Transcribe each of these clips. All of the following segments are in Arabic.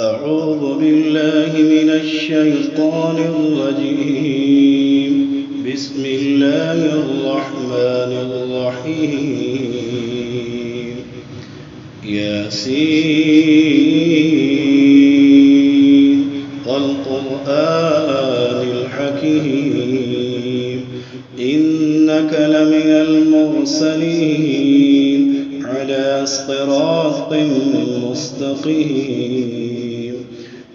أعوذ بالله من الشيطان الرجيم. بسم الله الرحمن الرحيم. ياسين والقرآن الحكيم إنك لمن المرسلين على صراط مستقيم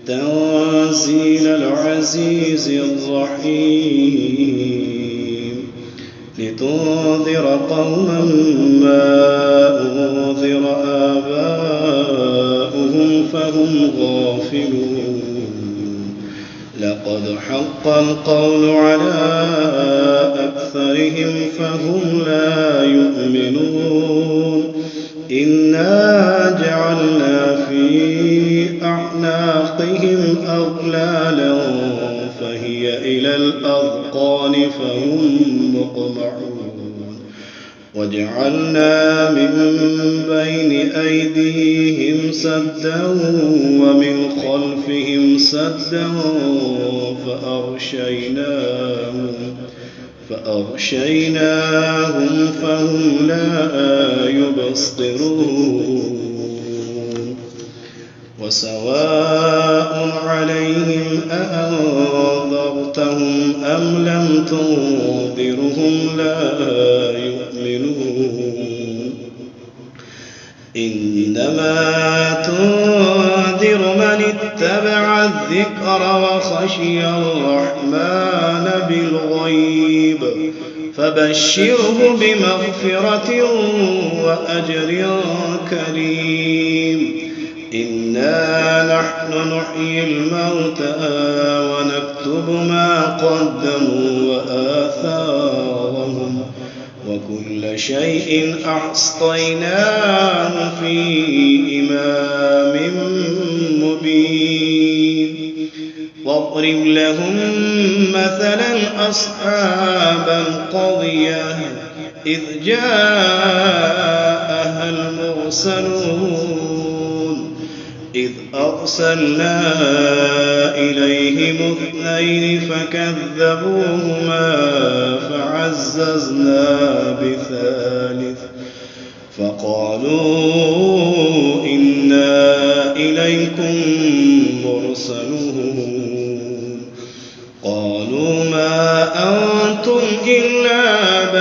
تنزيل العزيز الرحيم لتنذر قوما ما أنذر آباؤهم فهم غافلون لقد حق القول على أكثرهم فهم لا يؤمنون إنا جعلنا في أعناقهم أغلالا فهي إلى الأذقان فهم مقمحون وجعلنا من بين أيديهم سدا ومن خلفهم سدا فأغشيناهم فهم لا يبصرون وسواء عليهم أأنذرتهم أم لم تنذرهم لا يؤمنون إنما تنذر من اتبع الذكر وخشي الرحمن بالغيب فبشره بمغفرة وأجر كريم إنا نحن نحيي الموتى ونكتب ما قدموا وآثارهم وكل شيء أحصيناه في إمام مبين واضرب لهم مثلا أصحاب القرية إذ جاءها المرسلون إذ أرسلنا إليهم اثنين فكذبوهما فعززنا بثالث فقالوا إنا إليكم مرسلون قالوا ما أنتم إلا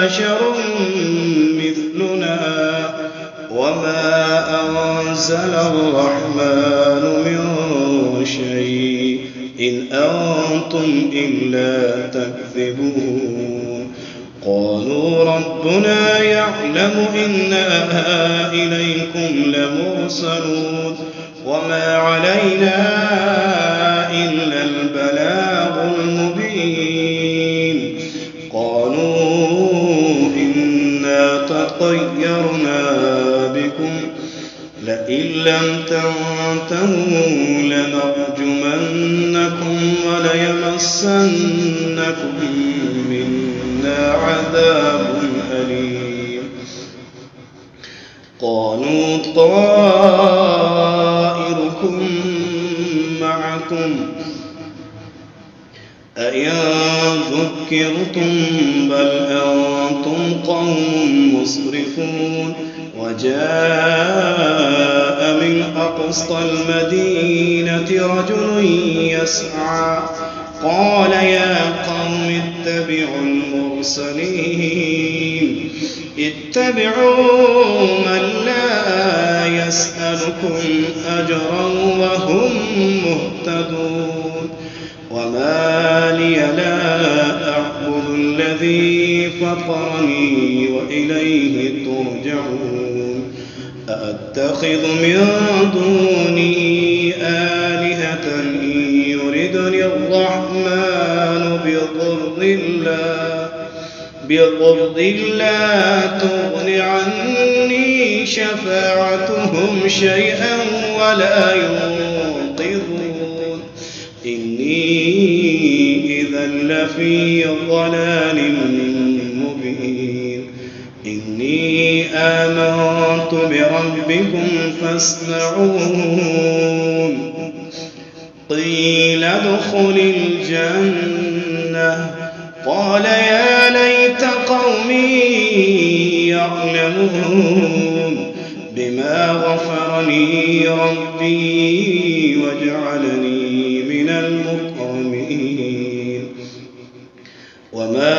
بشر مثلنا وما أنزل الرحمن من شيء إن أنتم إلا تكذبون قالوا ربنا يعلم إنا إليكم لمرسلون وما علينا إلا البلاغ المبين قالوا إنا تطيرنا بكم لئن لم تنتهوا لنرجمنكم وليمسنكم منا عذاب أليم قالوا طائركم معكم أئن ذكرتم بل أنتم قوم مسرفون وجاء من أقصى المدينة رجل يسعى قال يا قوم اتبعوا المرسلين اتبعوا من لا يسألكم أجرا وهم مهتدون وما لي لا أعبد الذي فطرني وإليه ترجعون أأتخذ من دونه آلهة إن يردني الرحمن بضر لا تغن عني شفاعتهم شيئا ولا ينقذون إني إذا لفي ضلال مبين إني آمنت بربكم فاسمعون قيل ادخل الجنة قال يا ليت قومي يعلمون بما غفر لي ربي وجعلني من المكرمين وما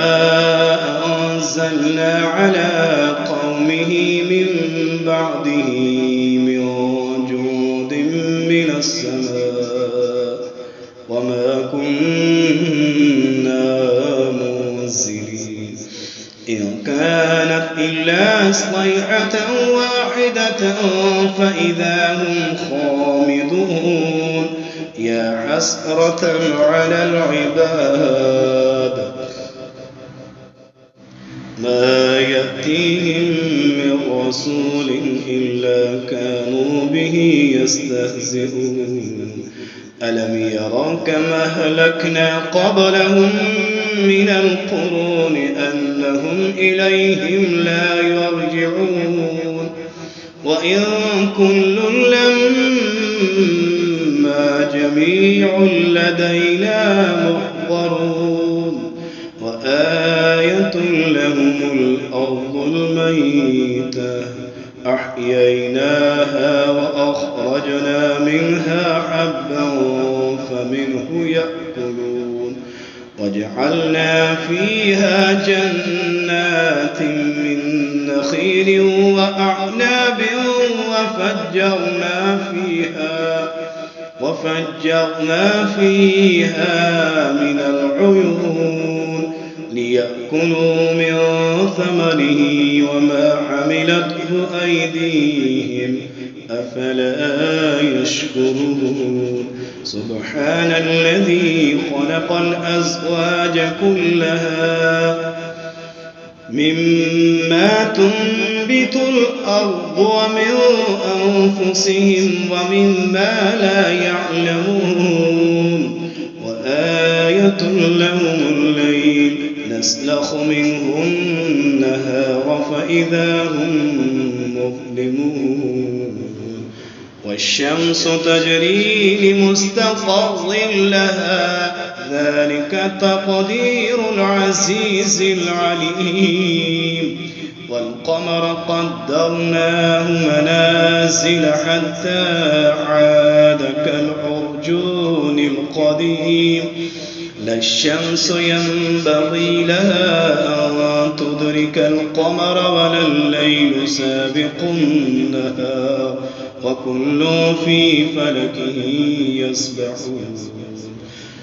أنزلنا على قومه من بعده من جود من السماء وما كنا منزلين إن كانت إلا صيحة واحدة فإذا هم خامدون يا حسرة على العباد ما يأتيهم من رسول إلا كانوا به يستهزئون ألم يروا كما أهلكنا قبلهم من القرون أنهم إليهم لا يرجعون وإن كل لما جميع لدينا محضرون وآية لهم الأرض الميتة أحييناها وأخرجنا منها حبا فمنه يأكلون وجعلنا فيها جنات من نخيل وأعناب وفجرنا فيها من العيون ليأكلوا من ثمره وما عملته أيديهم أفلا يشكرون سبحان الذي خلق الأزواج كلها مما تنبت الأرض ومن أنفسهم ومما لا يعلمون وآية لهم الليل نسلخ منه النهار فإذا هم مظلمون والشمس تجري لمستقر لها ذلك تقدير العزيز العليم والقمر قدرناه منازل حتى عاد كالعرجون القديم لا الشمس ينبغي لها أن تدرك القمر ولا الليل سابق النهار وكل في فلكه يسبحون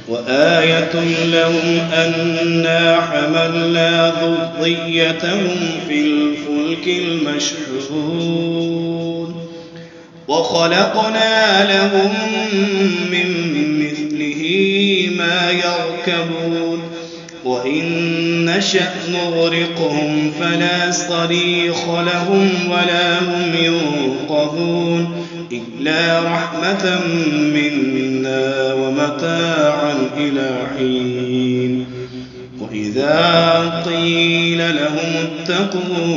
وآية لهم أنا حملنا ذريتهم في الفلك المشحون وخلقنا لهم من مثله ما يركبون وإن نشأ نغرقهم فلا صريخ لهم ولا هم ينقذون إلا رحمة منا ومتاعا إلى حين وإذا قيل لهم اتقوا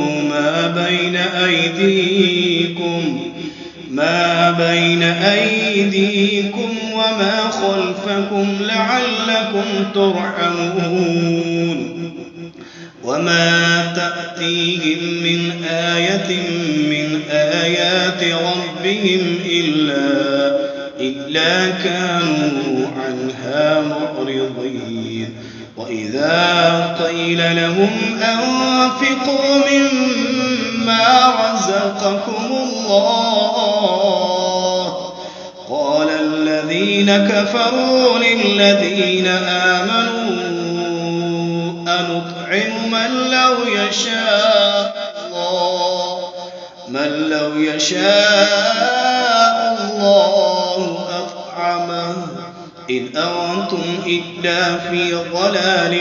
ما بين أيديكم وما خلفكم لعلكم ترحمون وما تأتيهم من آية من آيات ربهم إلا كانوا عنها معرضين وإذا قيل لهم أنفقوا مما رزقكم الله قال الذين كفروا للذين آمنوا أنطعم من لو يشاء الله أطعمه إن أنتم إلا في ضلال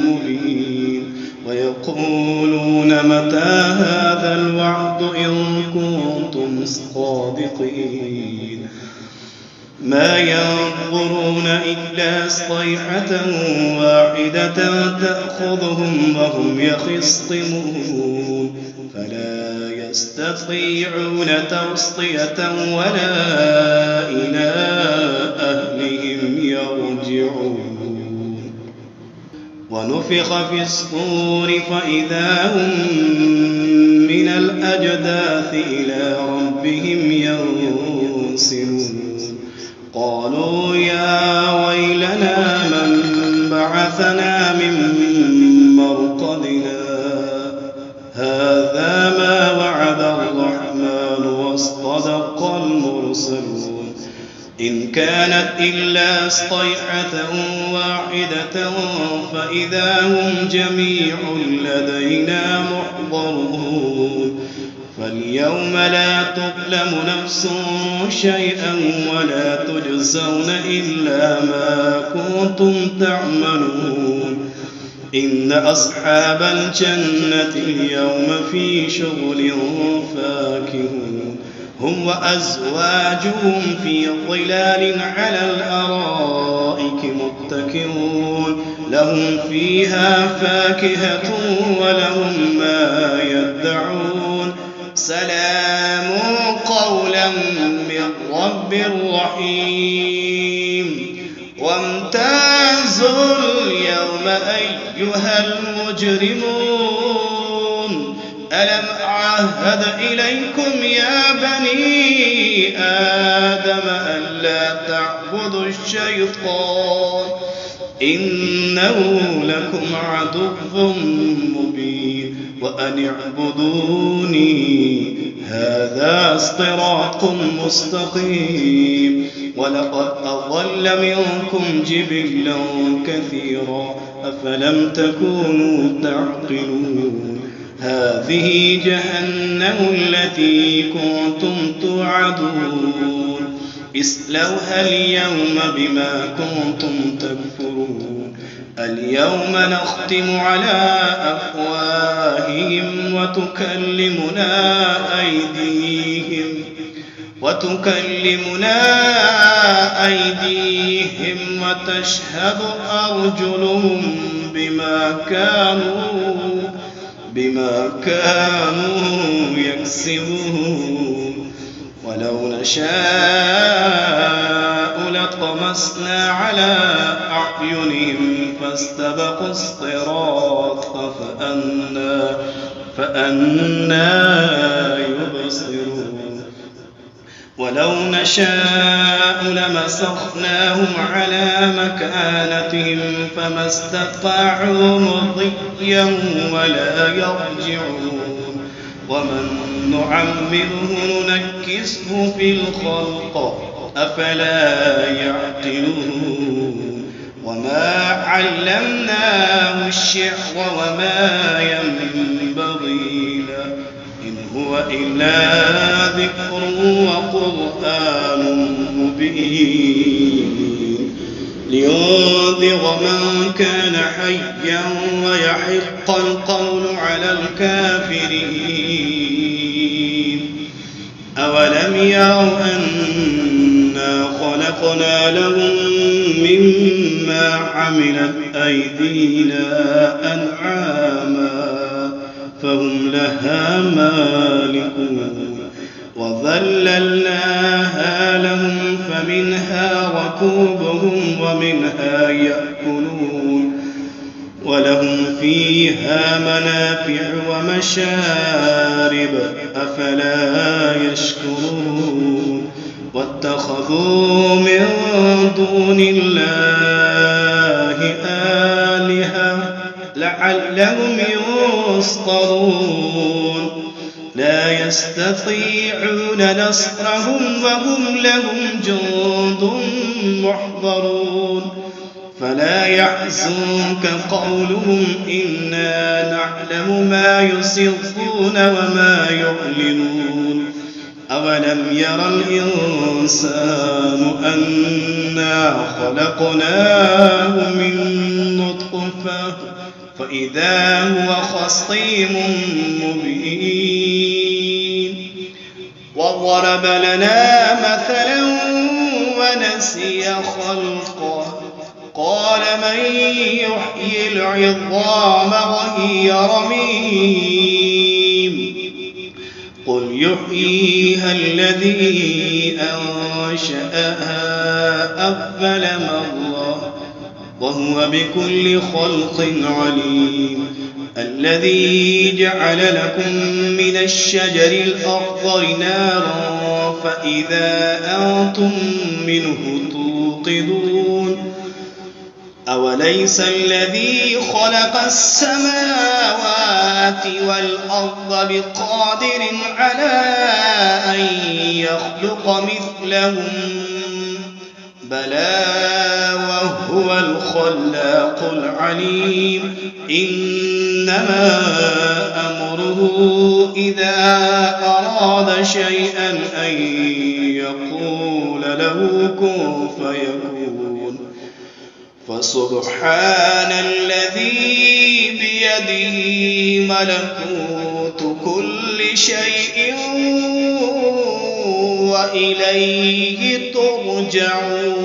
مبين ويقولون متى هذا الوعد إن كنتم صادقين ما ينظرون إلا صيحة واحدة تأخذهم وهم يخصمون فلا يستطيعون توصية ولا إلى أهلهم يرجعون ونفخ في الصور فإذا هم من الأجداث إلى ربهم ينسلون قالوا يا ويلنا من بعثنا من مرقدنا هذا ما وعد الرحمن واصطدق المرسلون إن كانت إلا صيحة واحدة فإذا هم جميع لدينا محضرون فاليوم لا تظلم نفس شيئا ولا تجزون إلا ما كنتم تعملون إن أصحاب الجنة اليوم في شغل فاكهون هم وأزواجهم في ظلال على الأرائك متكئون لهم فيها فاكهة ولهم ما يدعون سلام قولا من رب رحيم وامتازوا اليوم أيها المجرمون ألم أعهد إليكم يا بني آدم ألا تعبدوا الشيطان إنه لكم عدو مبين وأن اعبدوني هذا صراط مستقيم ولقد أضل منكم جبلا كثيرا أفلم تكونوا تعقلون هذه جهنم التي كنتم توعدون اصلوها اليوم بما كنتم تكفرون اليوم نختم على أفواههم وتكلمنا أيديهم وتشهد أرجلهم بما كانوا يكسبون ولو نشاء لطمسنا على أعينهم فاستبقوا الصراط فأنا يبصرون ولو نشاء لمسخناهم على مكانتهم فما استطاعوا مضيا ولا يرجعون ومن نعمره ننكسه في الخلق أفلا يعقلون وما علمناه الشعر وما ينبغي له إن هو إلا ذكر وقرآن مبين لينذر من كان حيا ويحق القول على الكافرين أولم يروا أنا خلقنا لهم مما عملت أيدينا أنعاما فهم لها مالكون وذللناها لهم فمنها ركوبهم ومنها يأكلون ولهم فيها منافع ومشارب أفلا يشكرون واتخذوا من دون الله آلهة لعلهم ينصرون لا يستطيعون نصرهم وهم لهم جند محضرون فلا يحزنك قولهم إنا نعلم ما يسرون وما يعلنون أولم ير الإنسان أنا خلقناه من نطفة فإذا هو خصيم مبين وضرب لنا مثلا ونسي خلقه قال من يحيي العظام وهي رميم قل يحييها الذي أنشأها أول مرة وهو بكل خلق عليم الذي جعل لكم من الشجر الأخضر نارا فإذا أنتم منه توقدون أوليس الذي خلق السماوات والأرض بقادر على أن يخلق مثلهم بلى وهو الخلاق العليم إنما أمره إذا أراد شيئا أن يقول له كن فيكون فسبحان الذي بيده ملكوت كل شيء وإليه ترجعون